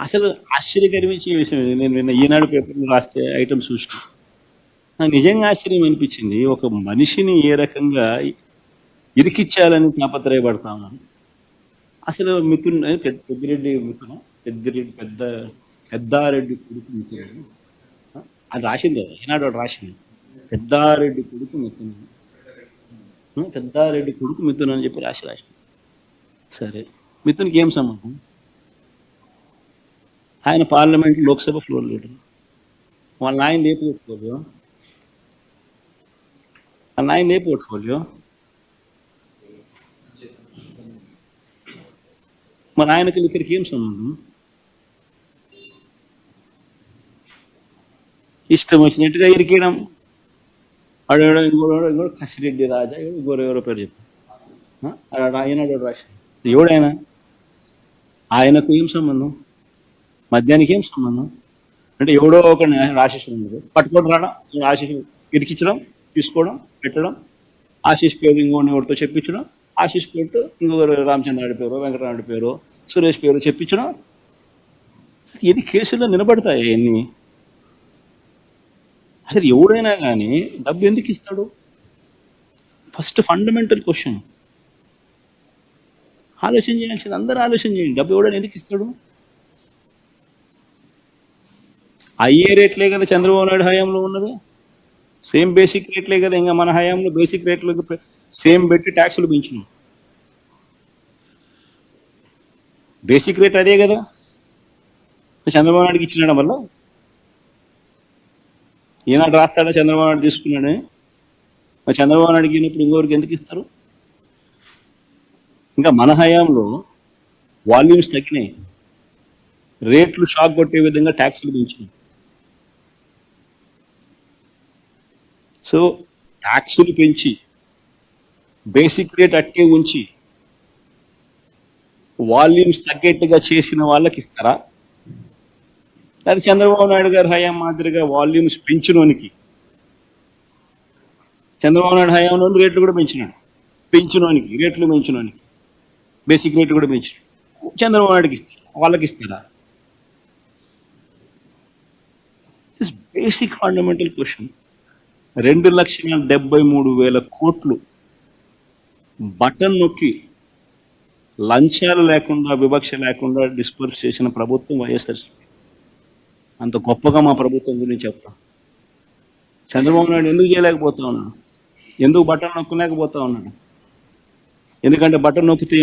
అసలు ఆశ్చర్యకరమైన విషయం, నేను నిన్న ఈనాడు పేపర్లో రాస్తే ఐటమ్స్ చూసిన, నాకు నిజంగా ఆశ్చర్యం అనిపించింది. ఒక మనిషిని ఏ రకంగా ఇరికిచ్చాలని తాపత్రయపడతా ఉన్నాను. అసలు మిథున్ పెద్దిరెడ్డి మిథున పెద్దిరెడ్డి పెద్దారెడ్డి కొడుకు మిథున అది రాసింది కదా, ఈనాడు వాడు రాసింది. పెద్దారెడ్డి కొడుకు మిథున, పెద్దారెడ్డి కొడుకు మిథున అని చెప్పి రాసింది. సరే, మిథున్కి ఏం సంబంధం? ఆయన పార్లమెంట్ లోక్సభ ఫ్లోర్ లీడర్. వాళ్ళ నాయన ఏ పోర్ట్ఫోలియో? వాళ్ళ నాయన ఏ పోర్ట్ఫోలియో? మన ఆయనకి ఇక్కడికి ఏం సంబంధం? ఇష్టం వచ్చినట్టుగా ఇరికేయడం. అడగడం, ఇంకోటి కసిరెడ్డి రాజా, ఎవరో పేరు చెప్పారు. ఆయన రాసి ఎవడైనా ఆయనకు ఏం సంబంధం? మద్యానికి ఏం సంబంధం? అంటే ఎవడో ఒక ఆశీస్ ఉండదు, పట్టుకోవడం రావడం, ఆశీస్ ఇరికించడం, తీసుకోవడం, పెట్టడం, ఆశీస్ పేరు ఇంకోటి ఎవరితో చెప్పించడం, ఆశీస్ పేరుతో ఇంకొకరు రామచంద్రాడి పేరు, వెంకటరాముడి పేరు, సురేష్ పేరు చెప్పించడం. ఎన్ని కేసుల్లో నిలబడతాయి ఎన్ని? అసలు ఎవడైనా కానీ డబ్బు ఎందుకు ఇస్తాడు? ఫస్ట్ ఫండమెంటల్ క్వశ్చన్ ఆలోచన చేయాల్సింది. అందరూ ఆలోచన చేయండి, డబ్బు ఎవడైనా ఎందుకు ఇస్తాడు? అయ్యే రేట్లే కదా చంద్రబాబు నాయుడు హయాంలో ఉన్నది, సేమ్ బేసిక్ రేట్లే కదా. ఇంకా మన హయాంలో బేసిక్ రేట్లు సేమ్ పెట్టి ట్యాక్సులు పెంచినాం. బేసిక్ రేట్ అదే కదా, చంద్రబాబు నాయుడుకి ఇచ్చినాడు. వల్ల ఈనాడు రాస్తాడా చంద్రబాబు నాయుడు తీసుకున్నాడని? మరి చంద్రబాబు నాయుడుకి ఇచ్చినప్పుడు ఇంకొకరికి ఎందుకు ఇస్తారు? ఇంకా మన హయాంలో వాల్యూమ్స్ తగ్గినాయి, రేట్లు షాక్ కొట్టే విధంగా ట్యాక్సులు పెంచినాయి. సో ట్యాక్సులు పెంచి బేసిక్ రేట్ అట్టే ఉంచి వాల్యూమ్స్ తగ్గేట్టుగా చేసిన వాళ్ళకి ఇస్తారా? అది చంద్రబాబు నాయుడు గారి హయాం మాదిరిగా వాల్యూమ్స్ పెంచినోనికి, చంద్రబాబు నాయుడు హయాంలో రేట్లు కూడా పెంచినోనికి రేట్లు పెంచినోనికి బేసిక్ రేట్లు కూడా పెంచినాడు. చంద్రబాబు నాయుడుకి ఇస్తారు, వాళ్ళకి ఇస్తారా? This basic fundamental question. 2,73,000 కోట్లు బటన్ నొక్కి లంచాలు లేకుండా, వివక్ష లేకుండా డిస్పర్స్ చేసిన ప్రభుత్వం వైఎస్ఆర్సీపీ. అంత గొప్పగా మా ప్రభుత్వం గురించి చెప్తాం. చంద్రబాబు నాయుడు ఎందుకు చేయలేకపోతా ఉన్నాడు? ఎందుకు బటన్ నొక్కలేకపోతా ఉన్నాడు? ఎందుకంటే బటన్ నొక్కితే